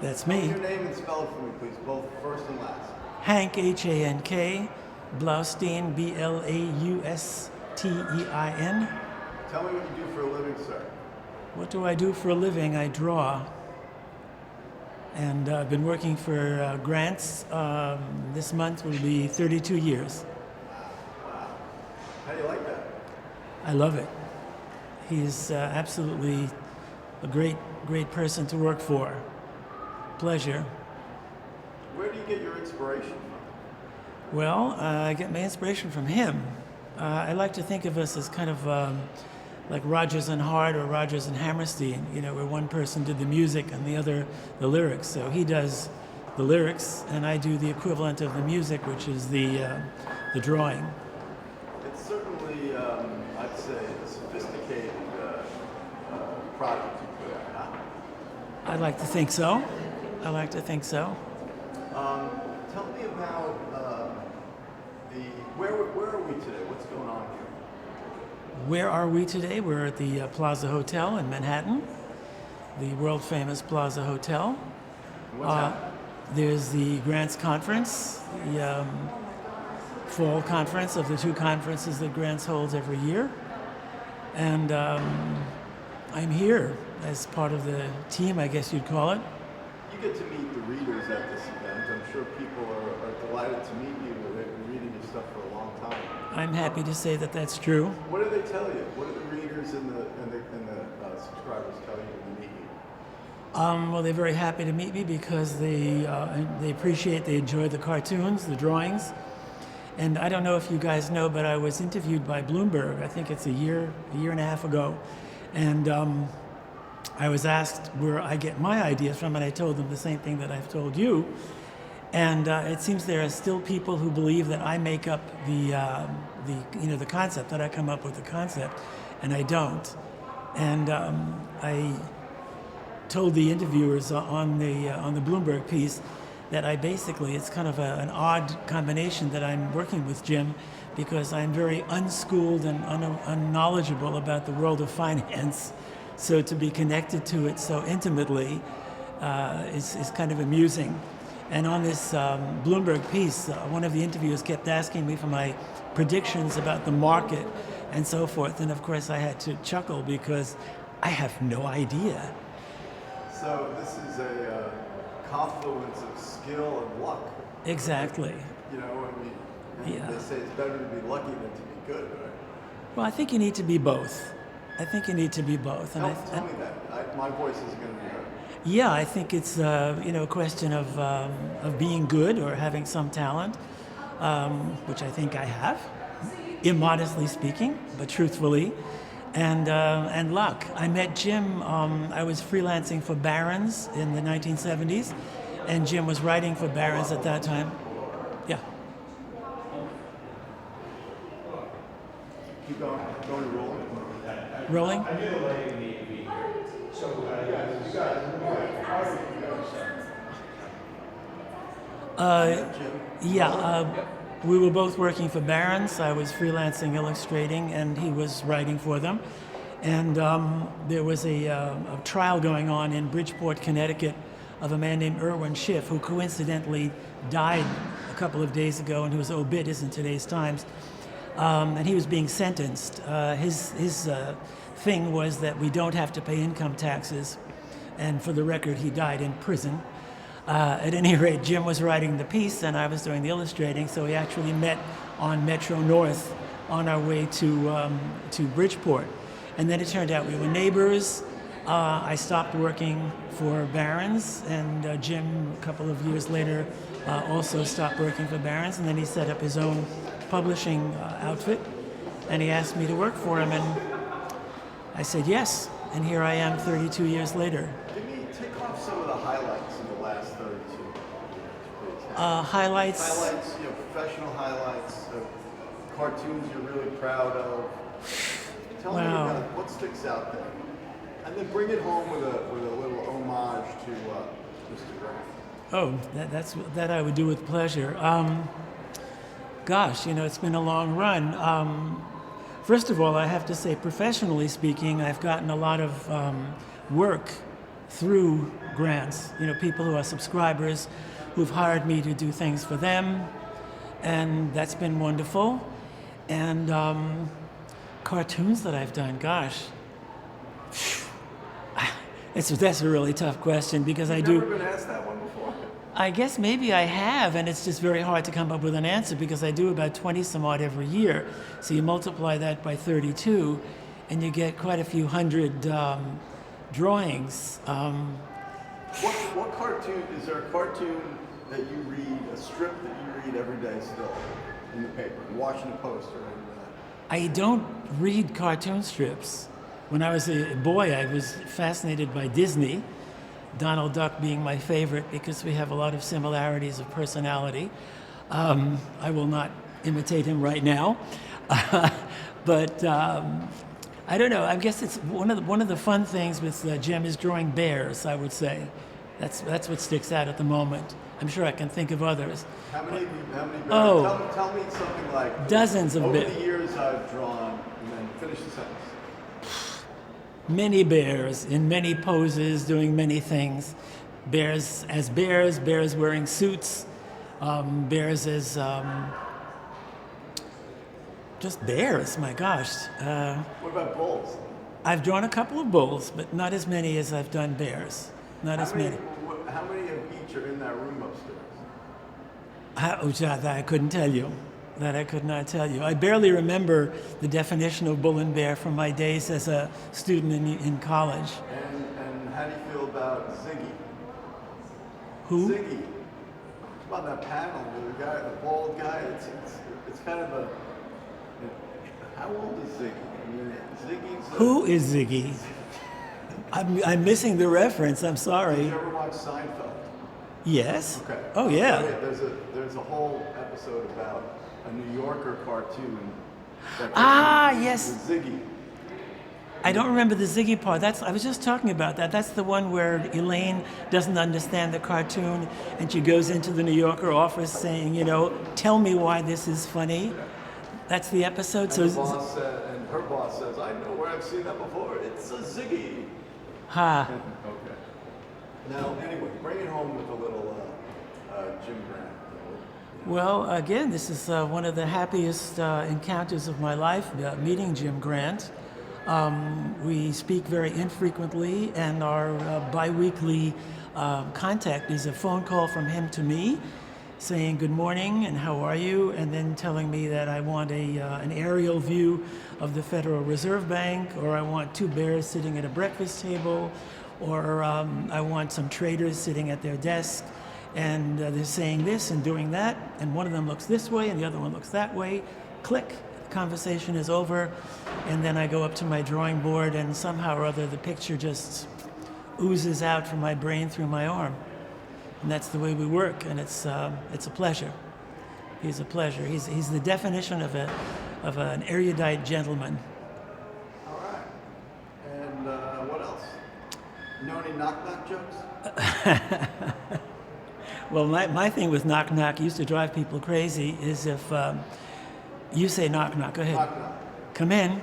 That's Tell me me. your name and spell it for me, please, both first and last. Hank, Hank, Blaustein, Blaustein. Tell me what you do for a living, sir. What do I do for a living? I draw. And I've been working for Grants. This month will be 32 years. How do you like that? I love it. He's absolutely a great person to work for. Pleasure. Where do you get your inspiration from? Well, I get my inspiration from him. I like to think of us as kind of like Rodgers and Hart or Rodgers and Hammerstein, where one person did the music and the other the lyrics. So he does the lyrics, and I do the equivalent of the music, which is the drawing. It's certainly, I'd say, a sophisticated project you put out, huh? I like to think so. I like to think so. Tell me about where are we today? What's going on here? Where are we today? We're at the Plaza Hotel in Manhattan, the world famous Plaza Hotel. What's happening? There's the Grants Conference, the fall conference of the two conferences that Grants holds every year. And I'm here as part of the team, I guess you'd call it. You get to meet the readers at this event. I'm sure people are delighted to meet you. They've been reading your stuff for a long time. I'm happy to say that that's true. What do they tell you? What do the readers and the subscribers tell you when they meet you? Well, they're very happy to meet me because they appreciate, they enjoy the cartoons, the drawings. And I don't know if you guys know, but I was interviewed by Bloomberg, I think it's a year and a half ago. And I was asked where I get my ideas from, and I told them the same thing that I've told you. And it seems there are still people who believe that I make up the concept, that I come up with the concept, and I don't. And I told the interviewers on the Bloomberg piece that I basically, it's kind of an odd combination that I'm working with Jim, because I'm very unschooled and unknowledgeable about the world of finance. So to be connected to it so intimately is kind of amusing. And on this Bloomberg piece, one of the interviewers kept asking me for my predictions about the market and so forth. And of course, I had to chuckle because I have no idea. So this is a confluence of skill and luck. Exactly. Yeah. They say it's better to be lucky than to be good, right? Well, I think you need to be both. I think you need to be both. Tell me that. My voice isn't going to be heard. Yeah, I think it's a question of being good or having some talent, which I think I have, immodestly speaking, but truthfully, and luck. I met Jim. I was freelancing for Barron's in the 1970s, and Jim was writing for Barron's at that time. Yeah. Keep going. Going rolling. Rolling. We were both working for Barron's. I was freelancing, illustrating, and he was writing for them. And there was a trial going on in Bridgeport, Connecticut, of a man named Irwin Schiff, who coincidentally died a couple of days ago, and whose obit is in today's Times. And he was being sentenced. His thing was that we don't have to pay income taxes. And for the record, he died in prison. At any rate, Jim was writing the piece and I was doing the illustrating, so we actually met on Metro North on our way to Bridgeport. And then it turned out we were neighbors. I stopped working for Barron's, and Jim, a couple of years later, also stopped working for Barron's, and then he set up his own publishing outfit, and he asked me to work for him, and I said yes, and here I am 32 years later. Take off some of the highlights in the last 32 years. Highlights, professional highlights of cartoons you're really proud of. Tell me about what sticks out there. And then bring it home with a little homage to Mr. Grant. Oh, that I would do with pleasure. Gosh, it's been a long run. First of all, I have to say, professionally speaking, I've gotten a lot of work through grants. You know, people who are subscribers who've hired me to do things for them, and that's been wonderful. And cartoons that I've done, gosh, that's a really tough question because I do. You've never been asked that one before? I guess maybe I have, and it's just very hard to come up with an answer because I do about 20 some odd every year. So you multiply that by 32, and you get quite a few hundred drawings. What cartoon, is there a cartoon that you read, a strip that you read every day still in the paper, Washington Post or anything like that? I don't read cartoon strips. When I was a boy, I was fascinated by Disney, Donald Duck being my favorite because we have a lot of similarities of personality. I will not imitate him right now. But I don't know. I guess it's one of the fun things with Jim is drawing bears, I would say. That's what sticks out at the moment. I'm sure I can think of others. How many bears? Oh. Tell me something like Dozens of bears. Over the years I've drawn, and then finish the sentence. Many bears in many poses, doing many things. Bears as bears, bears wearing suits, bears as just bears, my gosh. What about bulls? I've drawn a couple of bulls, but not as many as I've done bears. Not as many. How many of each are in that room upstairs? That I couldn't tell you. That I could not tell you. I barely remember the definition of bull and bear from my days as a student in college. And how do you feel about Ziggy? Who? Ziggy. About that panel with the guy, the bald guy. It's kind of a. How old is Ziggy? I mean, Ziggy's. Who is Ziggy? I'm missing the reference. I'm sorry. Did you ever watch Seinfeld? Yes. Okay. Oh yeah. There's a whole episode about a New Yorker cartoon. Yes. With Ziggy. I don't remember the Ziggy part. I was just talking about that. That's the one where Elaine doesn't understand the cartoon, and she goes into the New Yorker office saying, tell me why this is funny. That's the episode. And and her boss says, I know where I've seen that before. It's a Ziggy. Ha. Okay. Now, anyway, bring it home with a little Jim Grant. Well, again, this is one of the happiest encounters of my life, meeting Jim Grant. We speak very infrequently, and our biweekly contact is a phone call from him to me, saying good morning and how are you, and then telling me that I want an aerial view of the Federal Reserve Bank, or I want two bears sitting at a breakfast table, or I want some traders sitting at their desk, and they're saying this and doing that, and one of them looks this way and the other one looks that way. Click, the conversation is over, and then I go up to my drawing board, and somehow or other the picture just oozes out from my brain through my arm. And that's the way we work, and it's a pleasure. He's a pleasure. He's the definition of an erudite gentleman. All right. And what else? You know any knock-knock jokes? Well, my thing with knock-knock used to drive people crazy is if you say knock-knock, go ahead. Knock-knock. Come in.